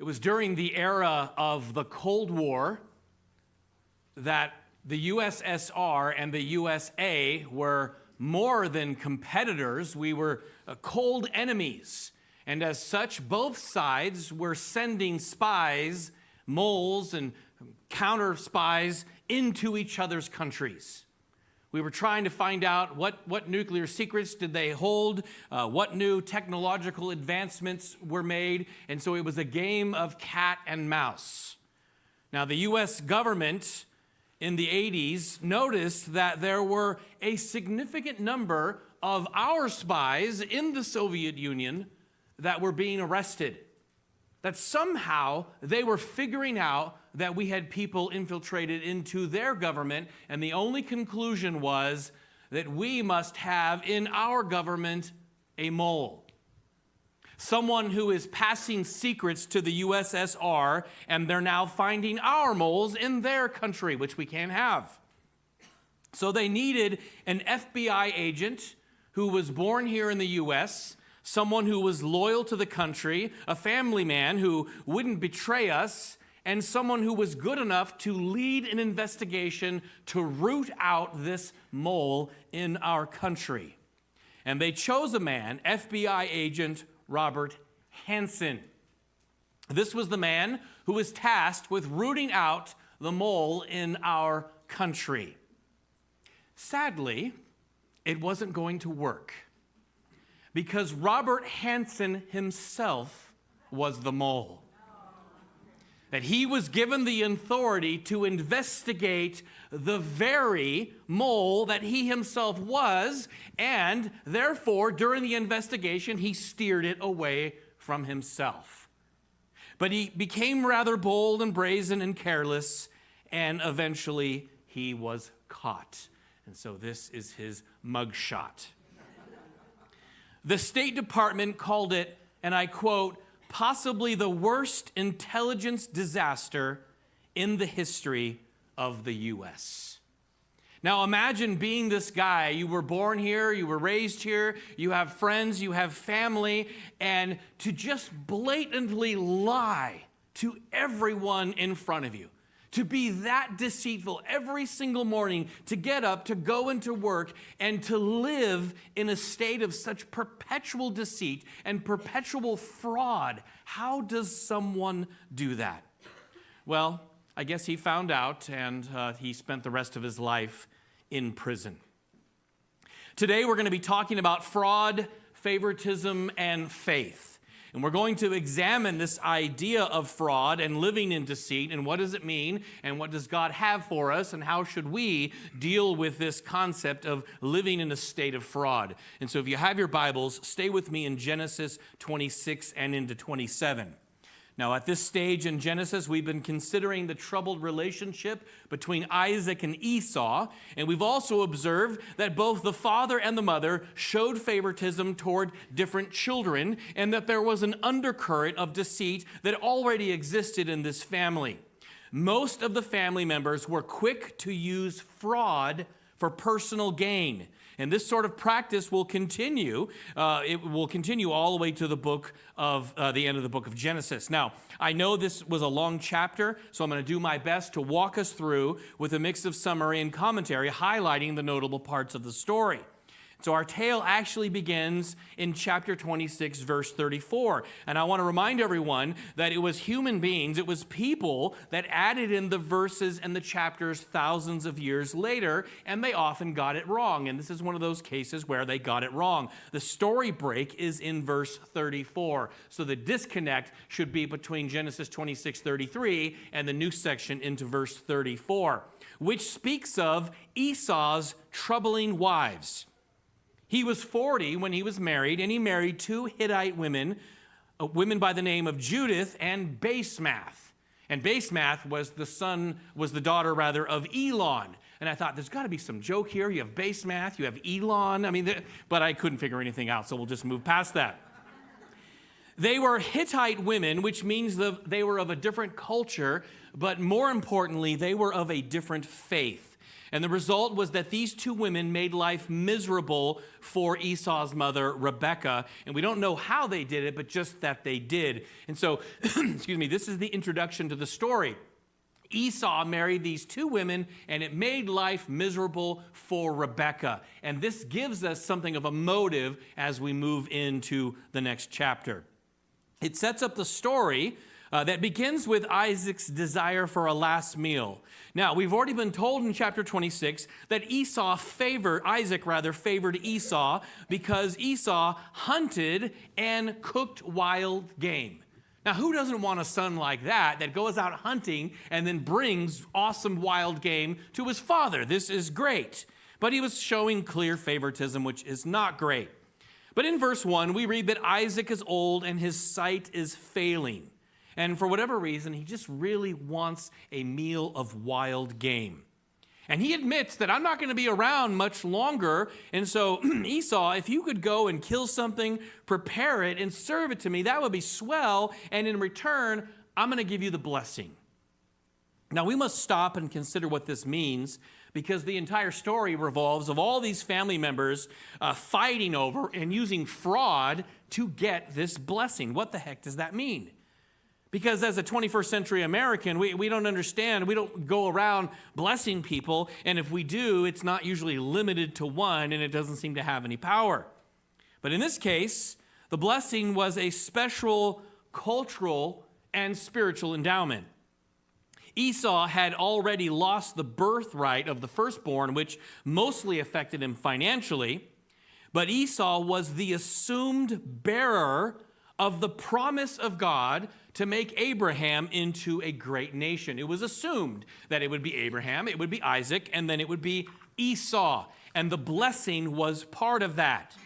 It was during the era of the Cold War that the USSR and the USA were more than competitors. We were cold enemies. And as such, both sides were sending spies, moles, and counter spies into each other's countries. We were trying to find out what nuclear secrets did they hold, what new technological advancements were made, and so it was a game of cat and mouse. Now, the U.S. government in the 80s noticed that there were a significant number of our spies in the Soviet Union that were being arrested, that somehow they were figuring out that we had people infiltrated into their government, and the only conclusion was that we must have in our government a mole. Someone who is passing secrets to the USSR, and they're now finding our moles in their country, which we can't have. So they needed an FBI agent who was born here in the U.S., someone who was loyal to the country, a family man who wouldn't betray us, and someone who was good enough to lead an investigation to root out this mole in our country. And they chose a man, FBI agent Robert Hansen. This was the man who was tasked with rooting out the mole in our country. Sadly, it wasn't going to work because Robert Hansen himself was the mole. That he was given the authority to investigate the very mole that he himself was, and therefore, during the investigation, he steered it away from himself. But he became rather bold and brazen and careless, and eventually he was caught. And so this is his mugshot. The State Department called it, and I quote, possibly the worst intelligence disaster in the history of the U.S. Now imagine being this guy. You were born here, you were raised here, you have friends, you have family, and to just blatantly lie to everyone in front of you. To be that deceitful every single morning, to get up, to go into work, and to live in a state of such perpetual deceit and perpetual fraud. How does someone do that? Well, I guess he found out, and he spent the rest of his life in prison. Today we're going to be talking about fraud, favoritism, and faith. And we're going to examine this idea of fraud and living in deceit, and what does it mean, and what does God have for us, and how should we deal with this concept of living in a state of fraud. And so if you have your Bibles, stay with me in Genesis 26 and into 27. Now, at this stage in Genesis, we've been considering the troubled relationship between Isaac and Esau, and we've also observed that both the father and the mother showed favoritism toward different children, and that there was an undercurrent of deceit that already existed in this family. Most of the family members were quick to use fraud for personal gain. And this sort of practice will continue. It will continue all the way to the book of the end of the book of Genesis. Now, I know this was a long chapter, so I'm going to do my best to walk us through with a mix of summary and commentary, highlighting the notable parts of the story. So our tale actually begins in chapter 26, verse 34. And I want to remind everyone that it was human beings, it was people that added in the verses and the chapters thousands of years later, and they often got it wrong. And this is one of those cases where they got it wrong. The story break is in verse 34. So the disconnect should be between Genesis 26, 33 and the new section into verse 34, which speaks of Esau's troubling wives. He was 40 when he was married, and he married two Hittite women, women by the name of Judith and Basemath. And Basemath was the daughter of Elon. And I thought, there's got to be some joke here. You have Basemath, you have Elon. But I couldn't figure anything out, so we'll just move past that. They were Hittite women, which means they were of a different culture, but more importantly, they were of a different faith. And the result was that these two women made life miserable for Esau's mother, Rebekah. And we don't know how they did it, but just that they did. And so, excuse me, this is the introduction to the story. Esau married these two women, and it made life miserable for Rebekah. And this gives us something of a motive as we move into the next chapter. It sets up the story that begins with Isaac's desire for a last meal. Now, we've already been told in chapter 26 that Isaac favored Esau because Esau hunted and cooked wild game. Now, who doesn't want a son like that goes out hunting and then brings awesome wild game to his father? This is great. But he was showing clear favoritism, which is not great. But in verse 1, we read that Isaac is old and his sight is failing. And for whatever reason, he just really wants a meal of wild game. And he admits that I'm not going to be around much longer. And so, Esau, if you could go and kill something, prepare it, and serve it to me, that would be swell. And in return, I'm going to give you the blessing. Now, we must stop and consider what this means, because the entire story revolves of all these family members fighting over and using fraud to get this blessing. What the heck does that mean? Because as a 21st century American, we don't understand. We don't go around blessing people. And if we do, it's not usually limited to one, and it doesn't seem to have any power. But in this case, the blessing was a special cultural and spiritual endowment. Esau had already lost the birthright of the firstborn, which mostly affected him financially. But Esau was the assumed bearer of the promise of God to make Abraham into a great nation. It was assumed that it would be Abraham, it would be Isaac, and then it would be Esau. And the blessing was part of that.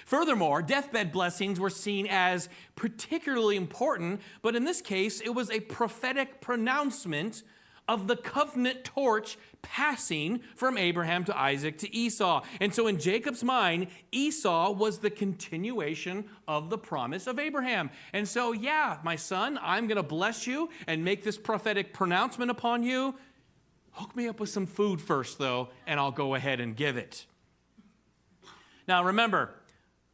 Furthermore, deathbed blessings were seen as particularly important, but in this case, it was a prophetic pronouncement of the covenant torch passing from Abraham to Isaac to Esau. And so in Jacob's mind, Esau was the continuation of the promise of Abraham. And so, yeah, my son, I'm going to bless you and make this prophetic pronouncement upon you. Hook me up with some food first, though, and I'll go ahead and give it. Now, remember,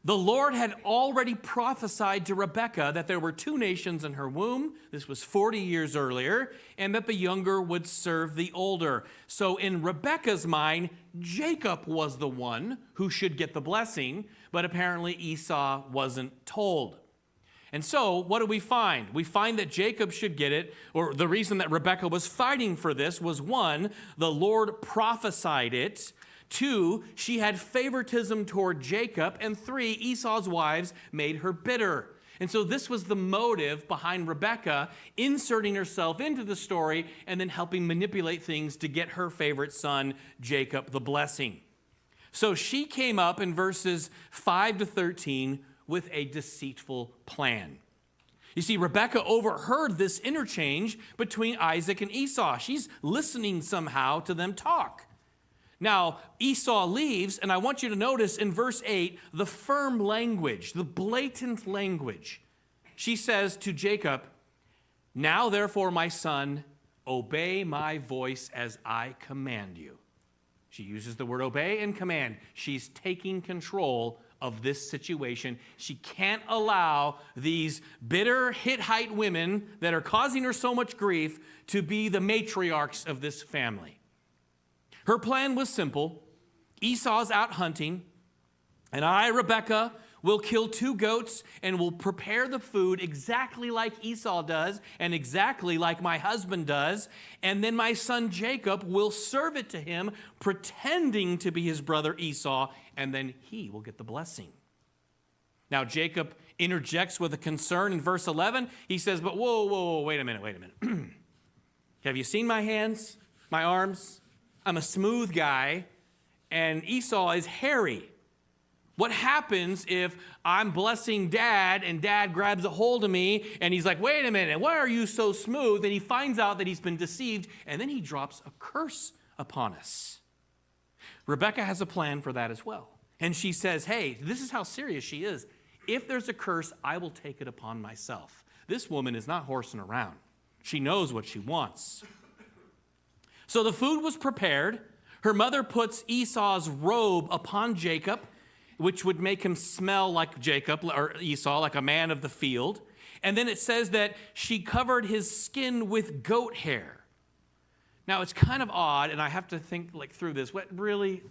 the Lord had already prophesied to Rebekah that there were two nations in her womb. This was 40 years earlier, and that the younger would serve the older. So in Rebekah's mind, Jacob was the one who should get the blessing, but apparently Esau wasn't told. And so what do we find? We find that Jacob should get it, or the reason that Rebekah was fighting for this was, one, the Lord prophesied it. 2, she had favoritism toward Jacob. And 3, Esau's wives made her bitter. And so this was the motive behind Rebekah inserting herself into the story and then helping manipulate things to get her favorite son, Jacob, the blessing. So she came up in verses 5 to 13 with a deceitful plan. You see, Rebekah overheard this interchange between Isaac and Esau. She's listening somehow to them talk. Now, Esau leaves, and I want you to notice in verse 8, the firm language, the blatant language. She says to Jacob, "Now therefore, my son, obey my voice as I command you." She uses the word obey and command. She's taking control of this situation. She can't allow these bitter Hittite women that are causing her so much grief to be the matriarchs of this family. Her plan was simple. Esau's out hunting, and I, Rebekah, will kill 2 goats and will prepare the food exactly like Esau does and exactly like my husband does. And then my son Jacob will serve it to him, pretending to be his brother Esau, and then he will get the blessing. Now, Jacob interjects with a concern in verse 11. He says, but whoa, wait a minute. Have you seen my hands, my arms? I'm a smooth guy, and Esau is hairy. What happens if I'm blessing Dad, and Dad grabs a hold of me, and he's like, wait a minute, why are you so smooth? And he finds out that he's been deceived, and then he drops a curse upon us. Rebekah has a plan for that as well. And she says, hey, this is how serious she is. If there's a curse, I will take it upon myself. This woman is not horsing around. She knows what she wants. So the food was prepared. Her mother puts Esau's robe upon Jacob, which would make him smell like Jacob, or Esau, like a man of the field. And then it says that she covered his skin with goat hair. Now, it's kind of odd, and I have to think through this. What, really?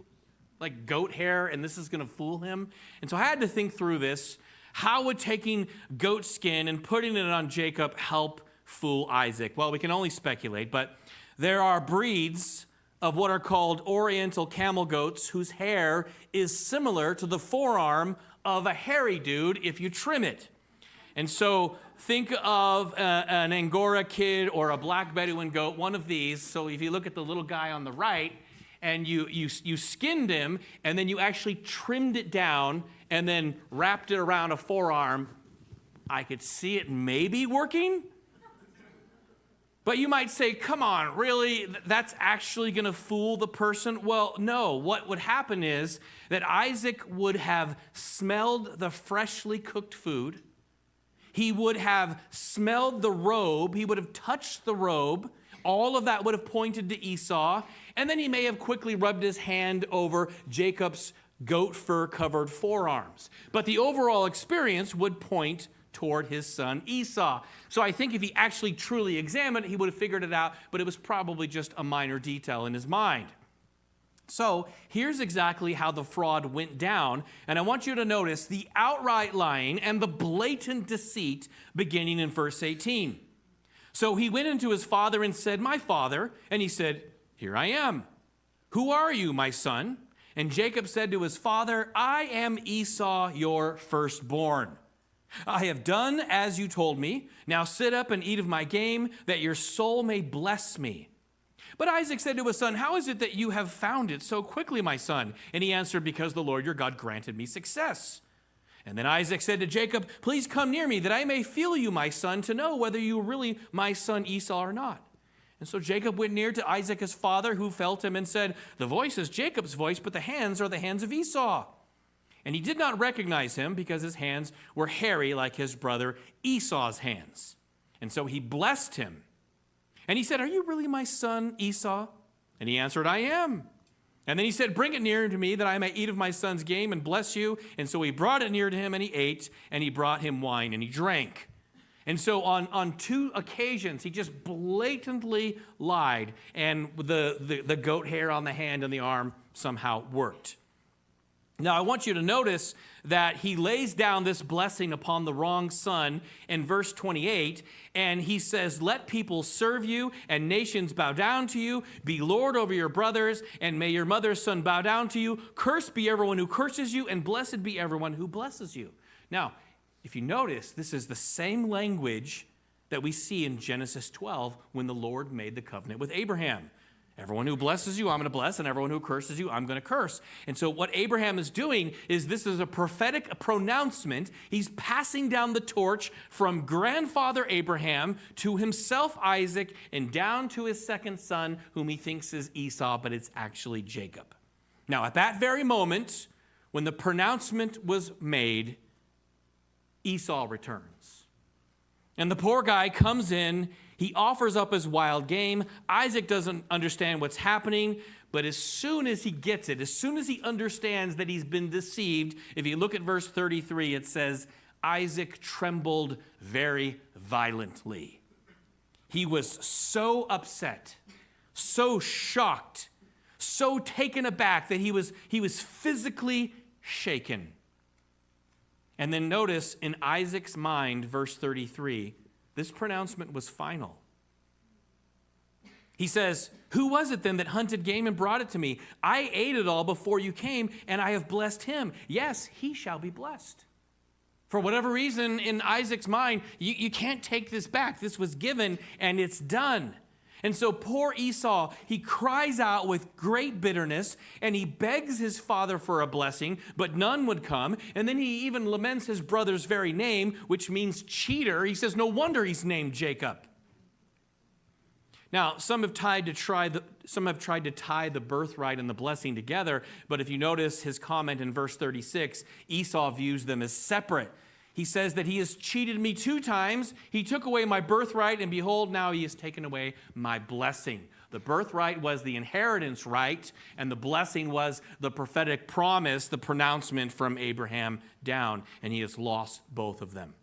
Like goat hair, and this is going to fool him? And so I had to think through this. How would taking goat skin and putting it on Jacob help fool Isaac? Well, we can only speculate, but there are breeds of what are called Oriental camel goats whose hair is similar to the forearm of a hairy dude if you trim it. And so think of an Angora kid or a black Bedouin goat, one of these. So if you look at the little guy on the right, and you skinned him, and then you actually trimmed it down and then wrapped it around a forearm, I could see it maybe working. But you might say, come on, really? That's actually going to fool the person? Well, no. What would happen is that Isaac would have smelled the freshly cooked food. He would have smelled the robe. He would have touched the robe. All of that would have pointed to Esau. And then he may have quickly rubbed his hand over Jacob's goat fur-covered forearms. But the overall experience would point toward his son Esau. So I think if he actually truly examined it, he would have figured it out, but it was probably just a minor detail in his mind. So here's exactly how the fraud went down, and I want you to notice the outright lying and the blatant deceit beginning in verse 18. So he went into his father and said, "My father," and he said, "Here I am. Who are you, my son?" And Jacob said to his father, "I am Esau, your firstborn. I have done as you told me. Now sit up and eat of my game, that your soul may bless me." But Isaac said to his son, "How is it that you have found it so quickly, my son?" And he answered, "Because the Lord your God granted me success." And then Isaac said to Jacob, "Please come near me, that I may feel you, my son, to know whether you are really my son Esau or not." And so Jacob went near to Isaac his father, who felt him and said, "The voice is Jacob's voice, but the hands are the hands of Esau." And he did not recognize him because his hands were hairy like his brother Esau's hands. And so he blessed him. And he said, "Are you really my son Esau?" And he answered, "I am." And then he said, "Bring it near to me that I may eat of my son's game and bless you." And so he brought it near to him, and he ate, and he brought him wine, and he drank. And so on two occasions, he just blatantly lied, and the goat hair on the hand and the arm somehow worked. Now, I want you to notice that he lays down this blessing upon the wrong son in verse 28, and he says, "Let people serve you and nations bow down to you. Be Lord over your brothers, and may your mother's son bow down to you. Cursed be everyone who curses you, and blessed be everyone who blesses you." Now, if you notice, this is the same language that we see in Genesis 12 when the Lord made the covenant with Abraham. Everyone who blesses you, I'm going to bless, and everyone who curses you, I'm going to curse. And so what Abraham is doing is this is a prophetic pronouncement. He's passing down the torch from grandfather Abraham to himself Isaac and down to his second son, whom he thinks is Esau, but it's actually Jacob. Now, at that very moment, when the pronouncement was made, Esau returns. And the poor guy comes in. He offers up his wild game. Isaac doesn't understand what's happening, but as soon as he gets it, as soon as he understands that he's been deceived, if you look at verse 33, it says, Isaac trembled very violently. He was so upset, so shocked, so taken aback that he was physically shaken. And then notice in Isaac's mind, verse 33, this pronouncement was final. He says, "Who was it then that hunted game and brought it to me? I ate it all before you came, and I have blessed him. Yes, he shall be blessed." For whatever reason, in Isaac's mind, you can't take this back. This was given, and it's done. And so poor Esau, he cries out with great bitterness, and he begs his father for a blessing, but none would come. And then he even laments his brother's very name, which means cheater. He says, no wonder he's named Jacob. Now, some have tried to tie the birthright and the blessing together, but if you notice his comment in verse 36, Esau views them as separate. He says that he has cheated me 2 times. He took away my birthright, and behold, now he has taken away my blessing. The birthright was the inheritance right, and the blessing was the prophetic promise, the pronouncement from Abraham down, and he has lost both of them.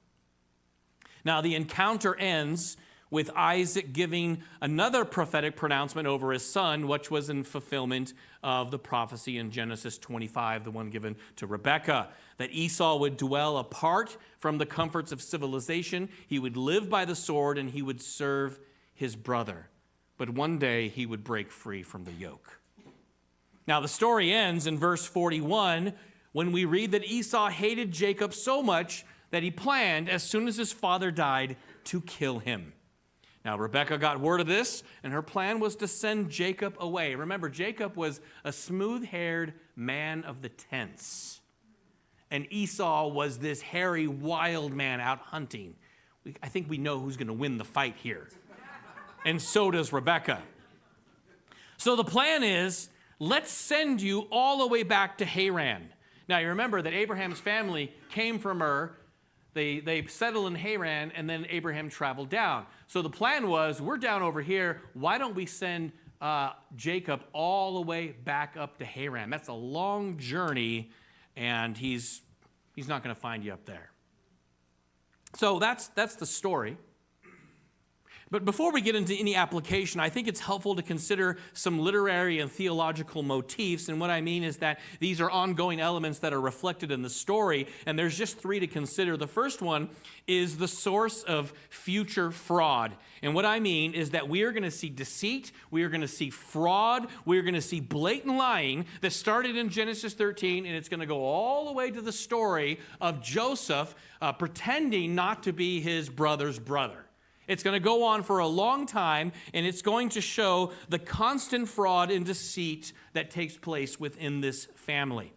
Now, the encounter ends with Isaac giving another prophetic pronouncement over his son, which was in fulfillment of the prophecy in Genesis 25, the one given to Rebekah, that Esau would dwell apart from the comforts of civilization. He would live by the sword, and he would serve his brother. But one day he would break free from the yoke. Now, the story ends in verse 41 when we read that Esau hated Jacob so much that he planned, as soon as his father died, to kill him. Now, Rebekah got word of this, and her plan was to send Jacob away. Remember, Jacob was a smooth-haired man of the tents, and Esau was this hairy, wild man out hunting. I think we know who's going to win the fight here, and so does Rebekah. So the plan is, let's send you all the way back to Haran. Now, you remember that Abraham's family came from Ur. They settled in Haran, and then Abraham traveled down. So the plan was, we're down over here. Why don't we send Jacob all the way back up to Haran? That's a long journey, and he's not going to find you up there. So that's the story. But before we get into any application, I think it's helpful to consider some literary and theological motifs. And what I mean is that these are ongoing elements that are reflected in the story. And there's just 3 to consider. The first one is the source of future fraud. And what I mean is that we are going to see deceit, we are going to see fraud, we are going to see blatant lying that started in Genesis 13, and it's going to go all the way to the story of Joseph pretending not to be his brother's brother. It's going to go on for a long time, and it's going to show the constant fraud and deceit that takes place within this family.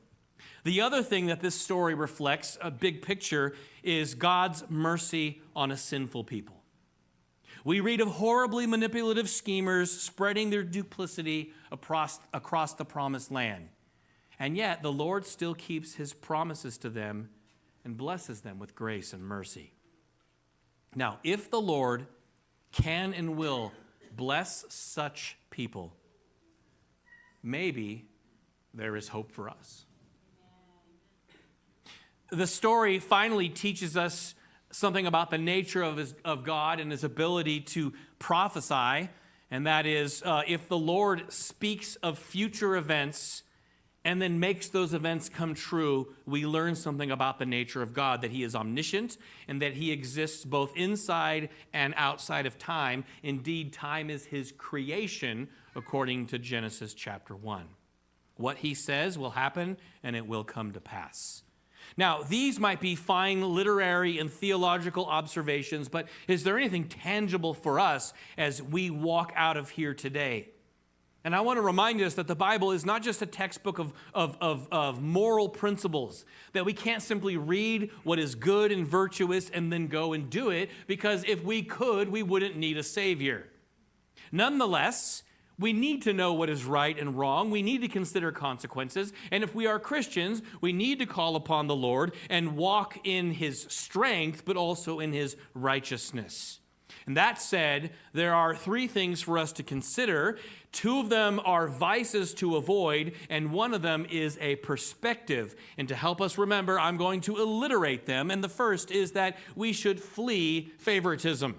The other thing that this story reflects, a big picture, is God's mercy on a sinful people. We read of horribly manipulative schemers spreading their duplicity across the promised land. And yet, the Lord still keeps his promises to them and blesses them with grace and mercy. Now, if the Lord can and will bless such people, maybe there is hope for us. The story finally teaches us something about the nature of God and his ability to prophesy, and that is if the Lord speaks of future events and then makes those events come true, we learn something about the nature of God, that he is omniscient and that he exists both inside and outside of time. Indeed, time is his creation, according to Genesis chapter 1. What he says will happen, and it will come to pass. Now, these might be fine literary and theological observations, but is there anything tangible for us as we walk out of here today? And I want to remind us that the Bible is not just a textbook of moral principles, that we can't simply read what is good and virtuous and then go and do it, because if we could, we wouldn't need a Savior. Nonetheless, we need to know what is right and wrong. We need to consider consequences. And if we are Christians, we need to call upon the Lord and walk in his strength, but also in his righteousness. And that said, there are 3 things for us to consider. 2 of them are vices to avoid, and 1 of them is a perspective. And to help us remember, I'm going to alliterate them. And the first is that we should flee favoritism.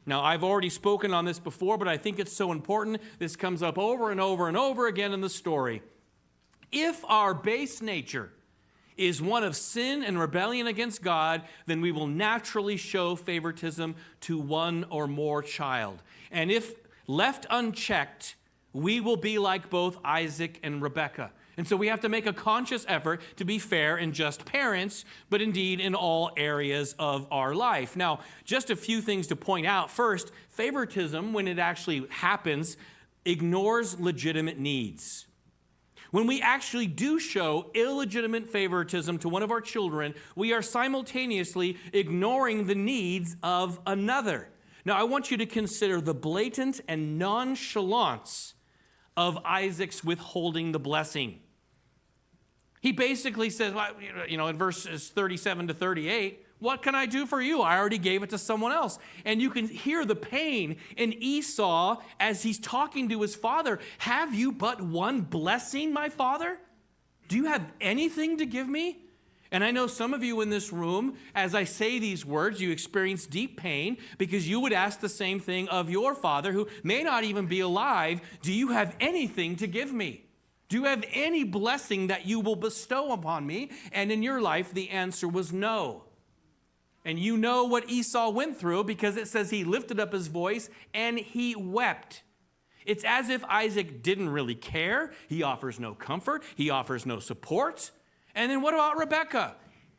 Now, I've already spoken on this before, but I think it's so important. This comes up over and over and over again in the story. If our base nature is one of sin and rebellion against God, then we will naturally show favoritism to one or more child. And if left unchecked, we will be like both Isaac and Rebekah. And so we have to make a conscious effort to be fair and just parents, but indeed in all areas of our life. Now, just a few things to point out. First, favoritism, when it actually happens, ignores legitimate needs. When we actually do show illegitimate favoritism to one of our children, we are simultaneously ignoring the needs of another. Now, I want you to consider the blatant and nonchalance of Isaac's withholding the blessing. He basically says, in verses 37 to 38, What can I do for you? I already gave it to someone else. And you can hear the pain in Esau as he's talking to his father. Have you but one blessing, my father? Do you have anything to give me? And I know some of you in this room, as I say these words, you experience deep pain because you would ask the same thing of your father who may not even be alive. Do you have anything to give me? Do you have any blessing that you will bestow upon me? And in your life, the answer was no. And you know what Esau went through because it says he lifted up his voice and he wept. It's as if Isaac didn't really care. He offers no comfort. He offers no support. And then what about Rebekah?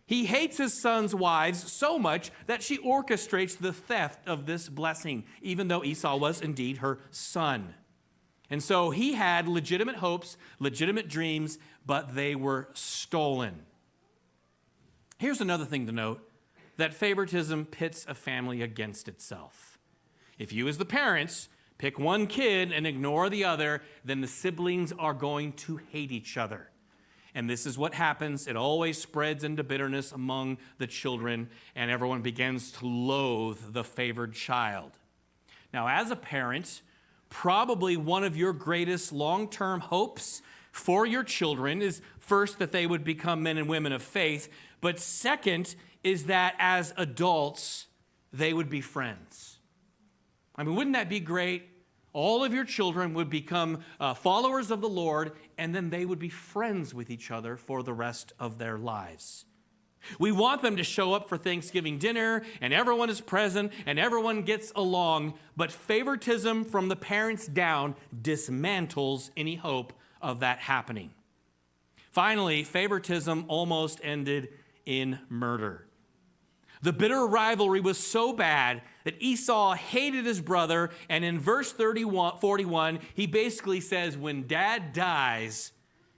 He hates his son's wives so much that she orchestrates the theft of this blessing, even though Esau was indeed her son. And so he had legitimate hopes, legitimate dreams, but they were stolen. Here's another thing to note, that favoritism pits a family against itself. If you as the parents pick one kid and ignore the other, then the siblings are going to hate each other. And this is what happens. It always spreads into bitterness among the children, and everyone begins to loathe the favored child. Now, as a parent, probably one of your greatest long-term hopes for your children is first that they would become men and women of faith, but second is that as adults, they would be friends. I mean, wouldn't that be great? All of your children would become followers of the Lord, and then they would be friends with each other for the rest of their lives. We want them to show up for Thanksgiving dinner, and everyone is present, and everyone gets along, but favoritism from the parents down dismantles any hope of that happening. Finally, favoritism almost ended in murder. The bitter rivalry was so bad that Esau hated his brother, and in verse 41, he basically says, when dad dies,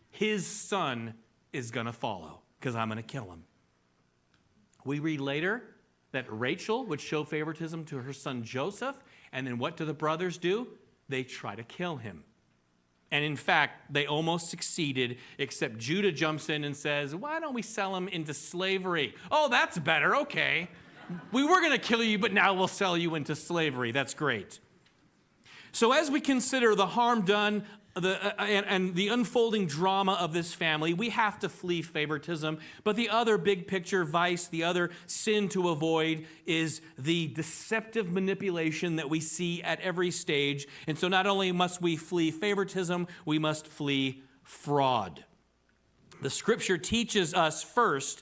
his son is going to follow because I'm going to kill him. We read later that Rachel would show favoritism to her son Joseph, and then what do the brothers do? They try to kill him. And in fact, they almost succeeded, except Judah jumps in and says, why don't we sell him into slavery? Oh, that's better. Okay. We were going to kill you, but now we'll sell you into slavery. That's great. So as we consider the harm done and the unfolding drama of this family, we have to flee favoritism. But the other big picture vice, the other sin to avoid is the deceptive manipulation that we see at every stage. And so not only must we flee favoritism, we must flee fraud. The scripture teaches us first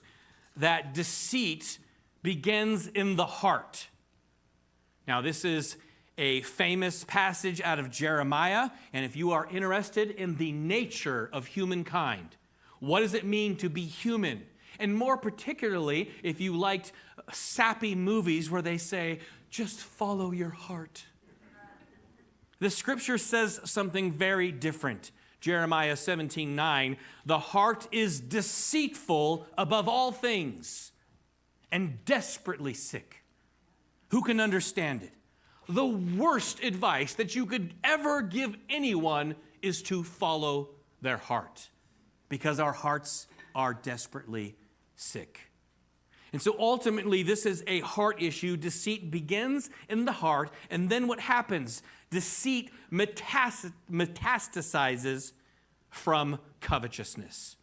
that deceit begins in the heart. Now, this is a famous passage out of Jeremiah, and if you are interested in the nature of humankind, what does it mean to be human? And more particularly, if you liked sappy movies where they say, just follow your heart. The scripture says something very different. Jeremiah 17:9, the heart is deceitful above all things and desperately sick. Who can understand it? The worst advice that you could ever give anyone is to follow their heart, because our hearts are desperately sick. And so ultimately, this is a heart issue. Deceit begins in the heart, and then what happens? Deceit metastasizes from covetousness.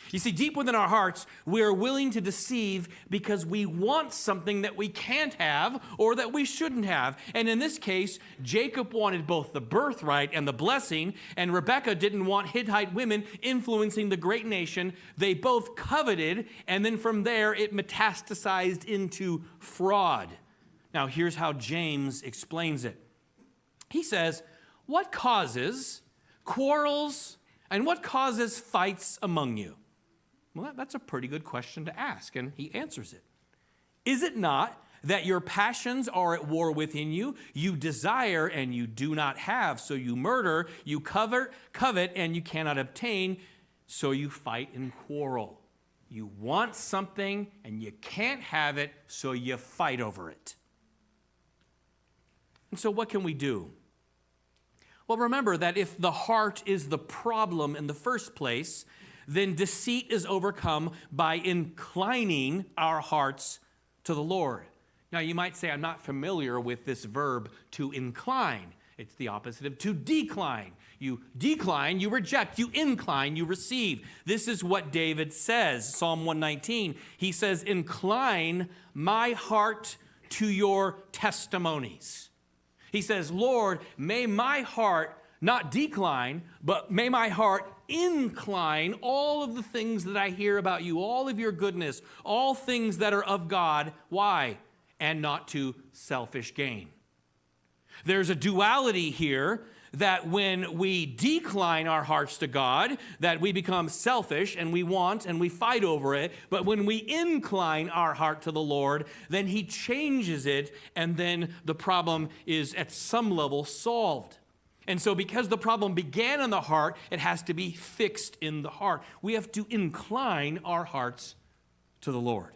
You see, deep within our hearts, we are willing to deceive because we want something that we can't have or that we shouldn't have. And in this case, Jacob wanted both the birthright and the blessing, and Rebekah didn't want Hittite women influencing the great nation. They both coveted, and then from there, it metastasized into fraud. Now, here's how James explains it. He says, what causes quarrels and what causes fights among you? Well, that's a pretty good question to ask, and he answers it. Is it not that your passions are at war within you? You desire and you do not have, so you murder. You covet and you cannot obtain, so you fight and quarrel. You want something and you can't have it, so you fight over it. And so what can we do? Well, remember that if the heart is the problem in the first place, then deceit is overcome by inclining our hearts to the Lord. Now, you might say, I'm not familiar with this verb to incline. It's the opposite of to decline. You decline, you reject. You incline, you receive. This is what David says, Psalm 119. He says, incline my heart to your testimonies. He says, Lord, may my heart not decline, but may my heart incline all of the things that I hear about you, all of your goodness, all things that are of God. Why? And not to selfish gain. There's a duality here that when we decline our hearts to God, that we become selfish and we want and we fight over it. But when we incline our heart to the Lord, then he changes it, and then the problem is at some level solved. And so because the problem began in the heart, it has to be fixed in the heart. We have to incline our hearts to the Lord.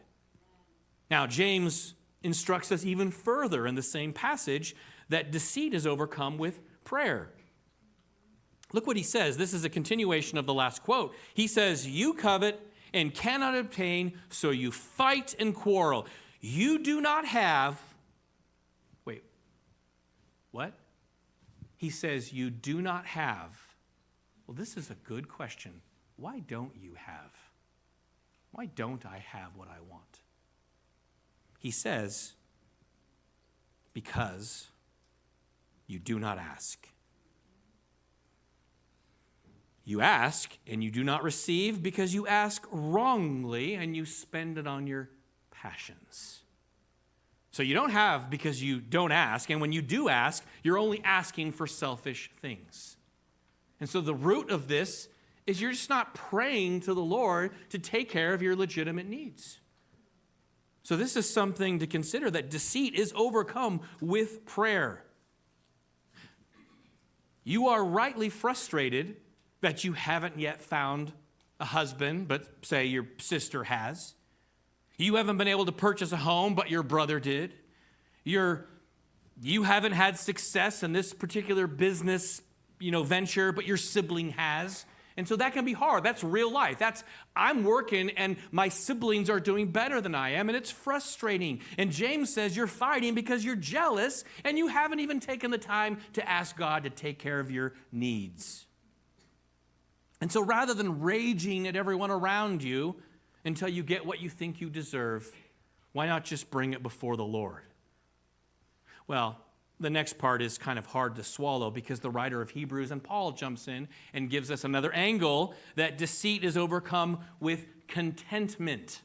Now, James instructs us even further in the same passage that deceit is overcome with prayer. Look what he says. This is a continuation of the last quote. He says, you covet and cannot obtain, so you fight and quarrel. You do not have... Wait, what? He says, you do not have. Well, this is a good question. Why don't you have? Why don't I have what I want? He says, because you do not ask. You ask and you do not receive because you ask wrongly and you spend it on your passions. So you don't have because you don't ask, and when you do ask, you're only asking for selfish things. And so the root of this is you're just not praying to the Lord to take care of your legitimate needs. So this is something to consider, that deceit is overcome with prayer. You are rightly frustrated that you haven't yet found a husband, but say your sister has. You haven't been able to purchase a home, but your brother did. You haven't had success in this particular business, venture, but your sibling has. And so that can be hard. That's real life. I'm working and my siblings are doing better than I am, and it's frustrating. And James says you're fighting because you're jealous and you haven't even taken the time to ask God to take care of your needs. And so rather than raging at everyone around you until you get what you think you deserve, why not just bring it before the Lord? Well, the next part is kind of hard to swallow because the writer of Hebrews and Paul jumps in and gives us another angle, that deceit is overcome with contentment.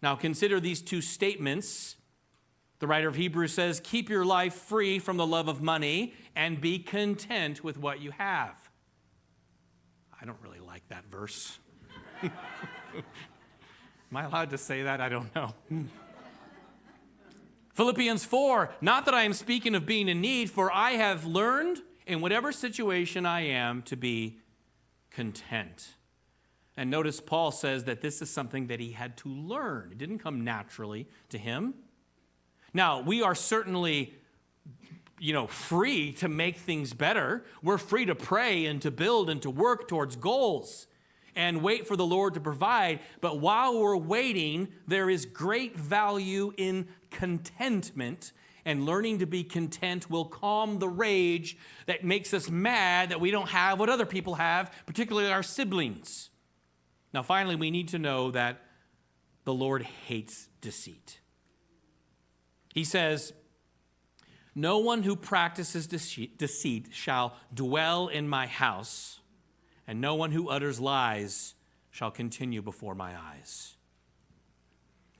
Now consider these two statements. The writer of Hebrews says, keep your life free from the love of money and be content with what you have. I don't really like that verse. Am I allowed to say that? I don't know. Philippians 4, not that I am speaking of being in need, for I have learned in whatever situation I am to be content. And notice Paul says that this is something that he had to learn. It didn't come naturally to him. Now, we are certainly, free to make things better. We're free to pray and to build and to work towards goals and wait for the Lord to provide. But while we're waiting, there is great value in contentment, and learning to be content will calm the rage that makes us mad that we don't have what other people have, particularly our siblings. Now, finally, we need to know that the Lord hates deceit. He says, no one who practices deceit shall dwell in my house, and no one who utters lies shall continue before my eyes.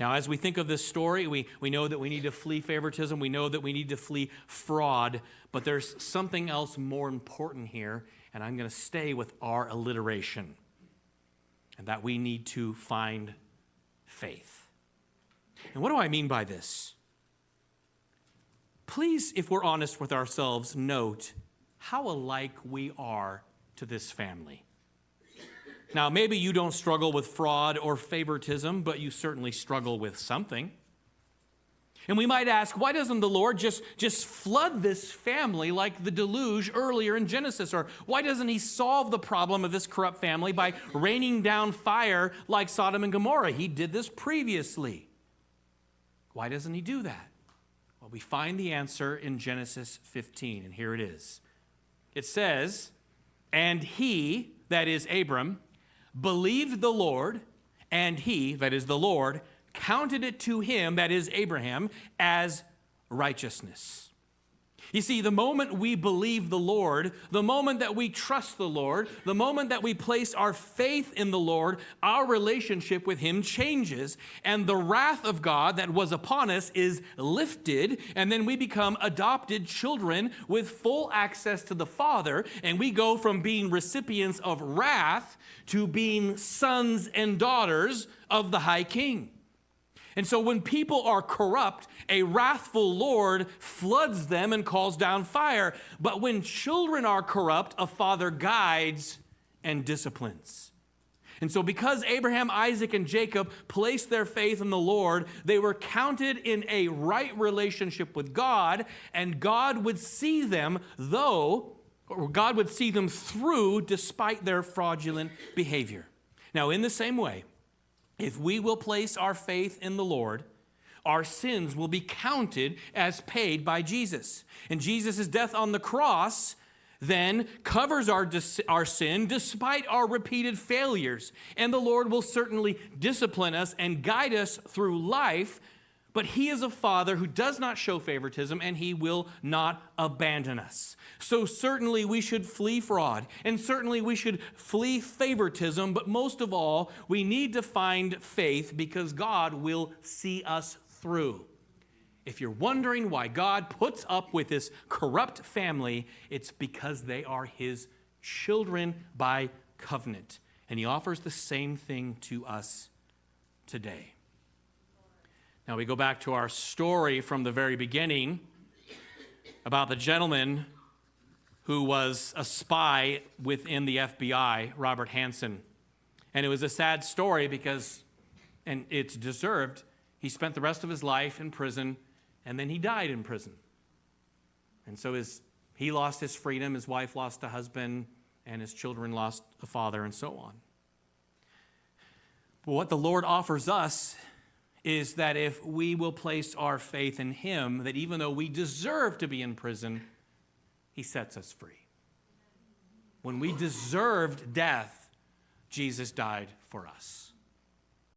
Now, as we think of this story, we know that we need to flee favoritism. We know that we need to flee fraud. But there's something else more important here, and I'm going to stay with our alliteration, and that we need to find faith. And what do I mean by this? Please, if we're honest with ourselves, note how alike we are to this family. Now, maybe you don't struggle with fraud or favoritism, but you certainly struggle with something. And we might ask, why doesn't the Lord just flood this family like the deluge earlier in Genesis? Or why doesn't he solve the problem of this corrupt family by raining down fire like Sodom and Gomorrah? He did this previously. Why doesn't he do that? Well, we find the answer in Genesis 15, and here it is. It says, and he, that is Abram, believed the Lord, and he, that is the Lord, counted it to him, that is Abraham, as righteousness. You see, the moment we believe the Lord, the moment that we trust the Lord, the moment that we place our faith in the Lord, our relationship with him changes, and the wrath of God that was upon us is lifted, and then we become adopted children with full access to the Father, and we go from being recipients of wrath to being sons and daughters of the High King. And so when people are corrupt, a wrathful Lord floods them and calls down fire. But when children are corrupt, a father guides and disciplines. And so because Abraham, Isaac, and Jacob placed their faith in the Lord, they were counted in a right relationship with God, and God would see them God would see them through despite their fraudulent behavior. Now, in the same way, if we will place our faith in the Lord, our sins will be counted as paid by Jesus. And Jesus' death on the cross then covers our sin despite our repeated failures. And the Lord will certainly discipline us and guide us through life, but he is a father who does not show favoritism, and he will not abandon us. So certainly we should flee fraud, and certainly we should flee favoritism, but most of all, we need to find faith because God will see us through. If you're wondering why God puts up with this corrupt family, it's because they are his children by covenant, and he offers the same thing to us today. Now we go back to our story from the very beginning about the gentleman who was a spy within the FBI, Robert Hansen. And it was a sad story because, and it's deserved, he spent the rest of his life in prison, and then he died in prison. And so he lost his freedom, his wife lost a husband, and his children lost a father, and so on. But what the Lord offers us is that if we will place our faith in him, that even though we deserve to be in prison, he sets us free. When we deserved death, Jesus died for us.